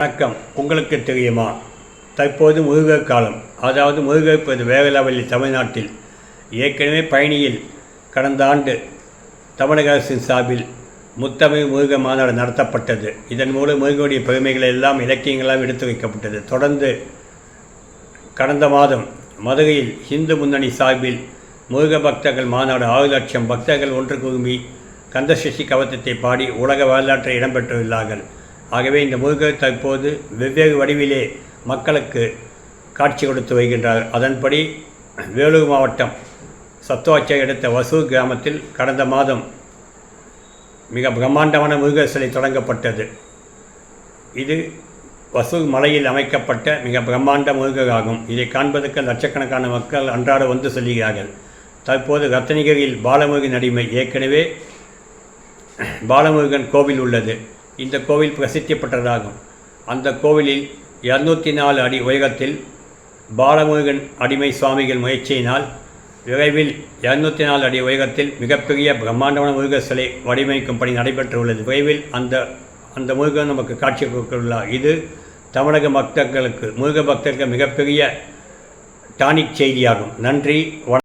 வணக்கம். உங்களுக்கு தெரியுமா, தற்போது முருகர் காலம். அதாவது முருகர் இப்போது வேகலவல்லி தமிழ்நாட்டில் ஏற்கனவே பழனியில் கடந்த ஆண்டு தமிழக அரசின் சார்பில் முத்தமிழ் முருகர் மாநாடு நடத்தப்பட்டது. இதன் மூலம் முருகனுடைய பெருமைகள் எல்லாம் இலக்கியங்களாக எடுத்து வைக்கப்பட்டது. தொடர்ந்து கடந்த மாதம் மதுரையில் இந்து முன்னணி சார்பில் முருக பக்தர்கள் மாநாடு 6 லட்சம் பக்தர்கள் ஒன்று குழுமி கந்தசஷ்டி கவசத்தை பாடி உலக வரலாற்றை இடம்பெற்றுள்ளார்கள். ஆகவே இந்த முருகர் தற்போது வெவ்வேறு வடிவிலே மக்களுக்கு காட்சி கொடுத்து வருகின்றார். அதன்படி வேலூர் மாவட்டம் சத்துவாச்சை அடுத்த வசூர் கிராமத்தில் கடந்த மாதம் மிக பிரம்மாண்டமான முருகர் சிலை தொடங்கப்பட்டது. இது வசூர் மலையில் அமைக்கப்பட்ட மிக பிரம்மாண்ட முருகர் ஆகும். இதை காண்பதற்கு லட்சக்கணக்கான மக்கள் அன்றாட வந்து செல்கிறார்கள். தற்போது ரத்தனகிரியில் பாலமுருகன் அடிமை ஏற்கனவே பாலமுருகன் கோவில் உள்ளது. இந்த கோவில் பிரசித்தி பெற்றதாகும். அந்த கோவிலில் 204 அடி உயரத்தில் பாலமுருகன் அடிமை சுவாமிகள் முயற்சியினால் விரைவில் 204 அடி உயரத்தில் மிகப்பெரிய பிரம்மாண்டமான முருகர் சிலை வடிவமைக்கும் பணி நடைபெற்றுள்ளது. விரைவில் அந்த முருகன் நமக்கு காட்சி கொடுத்துள்ளார். இது தமிழக பக்தர்களுக்கு முருக பக்தர்களுக்கு மிகப்பெரிய டானிக் செய்தியாகும். நன்றி.